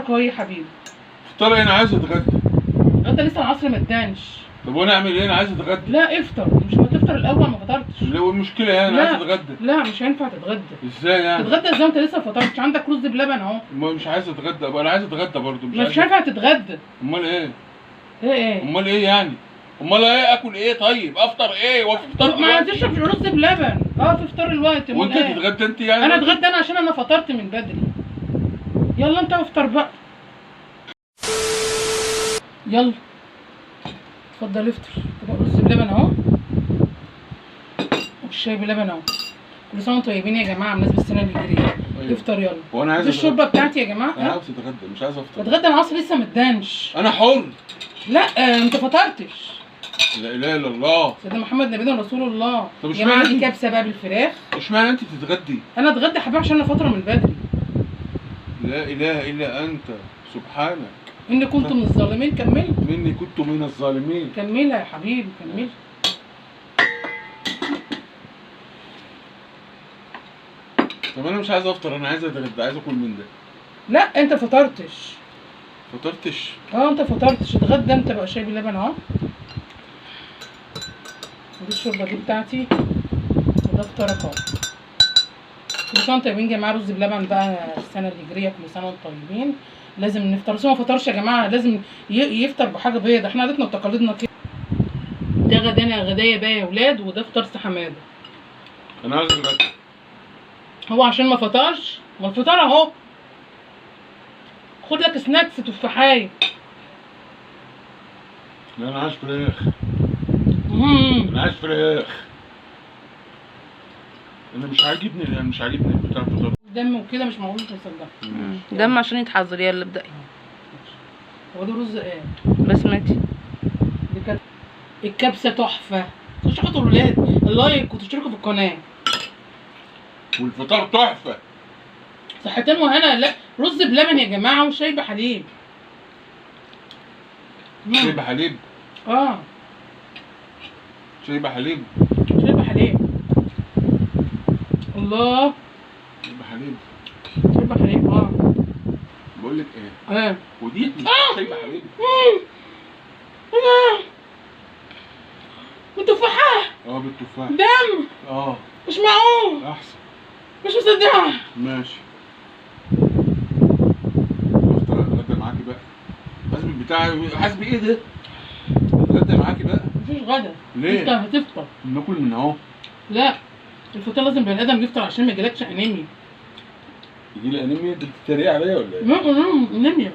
فطارك اهو يا حبيبي. فطار ايه؟ انا عايز اتغدى. انت لسه العصر ما ادانش. طب وانا اعمل ايه؟ انا عايز اتغدى. لا افطر، مش هتفطر الاول ما فطرتش. ليه المشكله يعني؟ انا عايز اتغدى. لا مش هينفع تتغدى. ازاي يعني؟ تتغدى ازاي وانت لسه ما فطرتش؟ عندك رز بلبن اهو. مش عايز اتغدى بقى، انا عايز اتغدى برضه. مش هينفع تتغدى. امال ايه؟ ايه؟ امال ايه يعني؟ امال ايه؟ اكل ايه طيب؟ افطر ايه؟ هو في فطار ما دلوقتي؟ تشرب رز بلبن. في فطار الوقت. وانت إيه؟ تتغدى انت يعني؟ انا اتغدى انا عشان انا فطرت من بدري. يلا انت افطر بقى. يلا اتفضل افطر. طبق رز بلبن اهو والشاي بلبن اهو. كل سنه وانتم طيبين يا جماعه بمناسبه السنه الهجريه. أيوة. افطر يلا. وانا عايز دي الشوربه بتاعتي يا جماعه. انا عاوز اتغدى مش عايز افطر. اتغدى العصر لسه ما ادانش. انا حر. لا انت فطرتش. لا اله الا الله. سيدنا محمد نبينا رسول الله. طب يا اشمعنى جماعه دي انت؟ كبسه بقى بالفراخ. اشمعنى انت تتغدي؟ انا اتغدى حبيبي عشان انا فاطره من بدري. لا اله الا انت سبحانك اني كنت من الظالمين. كمل. مني كنت من الظالمين. كملها يا حبيبي كملها. طب انا مش عايز افطر، انا عايز اتغدى، عايز اكل من ده. لا انت فطرتش. فطرتش؟ انت فطرتش. اتغدى انت بقى. شاي بلبن اهو. ودي الشوربه دي بتاعتي وده فطارك اهو. كل سنه وانتم طيبين يا جماعه. رز بلبن بقى السنه الهجريه. كل سنه وانتم طيبين. لازم نفطر. بس هو ما فطرش يا جماعه لازم يفطر بحاجه بيضه. احنا عادتنا وتقاليدنا كده. ده غدانا غدايا بقى يا ولاد. وده فطار حماده. انا عايز اتغدى. هو عشان ما فطرش. ما الفطار اهو. خد لك سناكس تفاحيه. لا انا عايز فراخ. امم انا عايز فراخ. انا مش عاجبني بتاع الفطار. دم وكده مش معقول تصدق. دم عشان يتحذر. يلا ابدأي. هو ده رز ايه؟ بسمتي. دي كانت الكبسه تحفه. خشوا حطوا الولاد اللايك وتشتركوا في القناه. والفطار تحفه. صحتين وهنا. لا رز بلبن يا جماعه وشاي بحليب. شاي بحليب. شاي بحليب. شاي بحليب. الله. شاي بحليب. شاي بحليب. بقول لك ايه؟ ودي شاي بحليب. بالتفاحه. بالتفاح. دم. مش معقول. احسن. مش مصدقه. ماشي. افطر اتغدى معاكي بقى. حاسب بتاعي. حاسب ايه ده؟ اتغدى معاكي بقى. مفيش غدا. ليه؟ انت هتفطر. ناكل من اهو. لا الفطار لازم بني ادم يفطر عشان ما يجيلكش انيميا. يجيلي انيميا؟ انت بتتريق عليا ولا ايه؟ انيميا.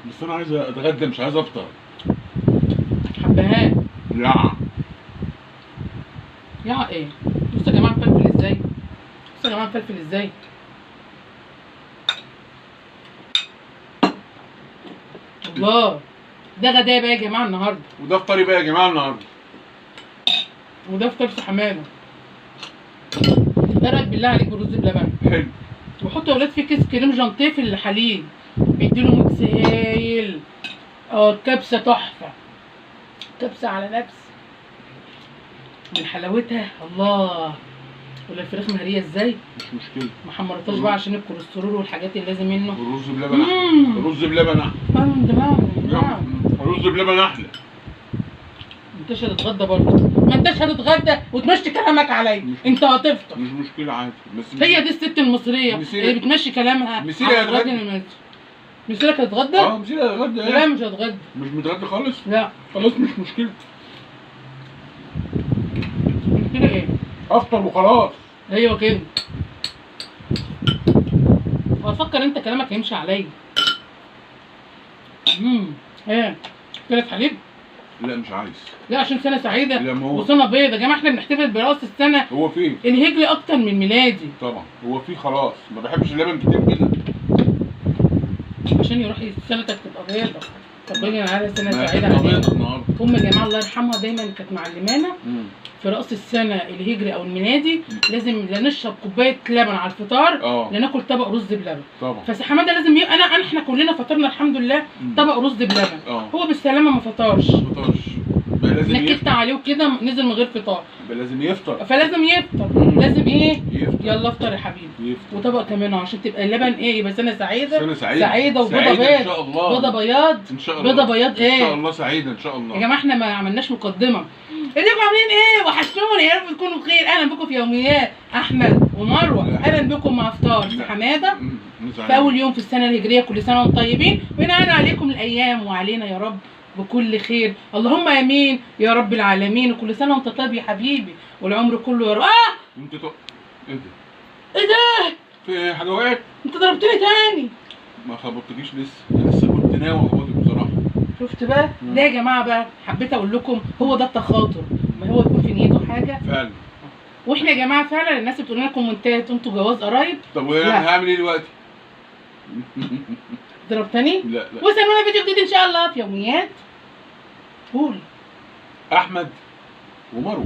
بس انا عايز اتغدى مش عايز افطر. حبهان. يا ايه؟ بصوا يا جماعه مفلفل ازاي؟ بصوا يا جماعه مفلفل ازاي؟ الله. ده غدايا بقى يا جماعه النهارده. وده فطاري بقى يا جماعه النهارده. وده فطار حماده. ايه رايك بالله عليك برز بلبن؟ حلو. وحط يا ولاد فيه كيس كريم جانتيه في الحليب. بيديله ميكس هايل. الكبسه تحفه. كبسه على نفس. من حلاوتها. الله. ولا الفراخ مهريه ازاي؟ مش مشكله. ما حمرتهاش بقى عشان الكوليسترول والحاجات اللي لازم منه. الرز بلبن احلى. الرز بلبن احلى. الرز بلبن احلى. انتش هتتغدى برضه. ما انتش هتتغدى وتمشي كلامك عليا. انت هتفطر. مش مشكله عادي. بس هي دي الست المصريه اللي بتمشي كلامها. مسيرة هتتغدى. مسيرك هتتغدى؟ مسيرة هتتغدى. لا مش هتغدى. مش متغدى خالص؟ لا خلاص مش مشكله. كده ايه؟ افطر وخلاص. ايوه كده. وافكر انت كلامك هيمشي عليا. ايه؟ كده حليب؟ لا مش عايز. لا عشان سنه سعيده. لا ما هو وسنه بيضه يا جماعه. احنا بنحتفل براس السنه. هو فيه الهجري اكتر من ميلادي. طبعا. هو فيه خلاص. ما بحبش اللبن كتير كده عشان يروح سنتك تبقى بيضه. ربنا على سنه سعيده علينا. ام يا جماعه الله يرحمها دايما كانت معلمانا في راس السنه الهجري او الميلادي لازم لا نشرب كوبايه لبن على الفطار لا ناكل طبق رز بلبن. طبعا. فحماده لازم احنا كلنا فطرنا الحمد لله طبق رز بلبن. هو بالسلامه ما فطرش. ما يبقى لازم نكدت يفطر. عليه وكده نزل من غير فطار، يبقى لازم يفطر. فلازم يفطر. لازم ايه؟ يفطر. يلا افطر يا حبيبي. يفطر. وطبق كمان عشان تبقى اللبن ايه، يبقى سنه سعيده. سنة سعيدة. سعيده وبيضه سعيدة بيض. ان شاء الله. بيضه بياض. ان شاء الله. بيضه بياض ان شاء ايه؟ الله سعيدة ان شاء الله. يا جماعه احنا ما عملناش مقدمه. ازيكم عاملين ايه؟ وحشتوني، يا رب تكونوا بخير. اهلا بكم في يوميات احمد ومروه. اهلا بكم مع افطار في حماده في اول يوم في السنه الهجريه. كل سنه وانتم طيبين، وينعاد عليكم الايام وعلينا يا رب بكل خير، اللهم امين يا رب العالمين. وكل سنه وانت طيب يا حبيبي، والعمر كله يا رب. انت ايه ده؟ ايه ده؟ في حاجة وقعت؟ انت ضربتني تاني. ما خبطتكيش لسه، انا لسه كنت ناوي اخبطك بصراحة. شفت بقى؟ ده يا جماعه بقى حبيت اقول لكم هو ده التخاطر، ما هو يكون في نيته حاجه. فعلا. واحنا يا جماعه فعلا الناس اللي بتقول لنا كومنتات انتوا جواز قرايب. طب وانا لا. هعمل ايه دلوقتي؟ ضربتني؟ لا لا. واستنونا فيديو جديد ان شاء الله في يوميات. قول. احمد ومروه.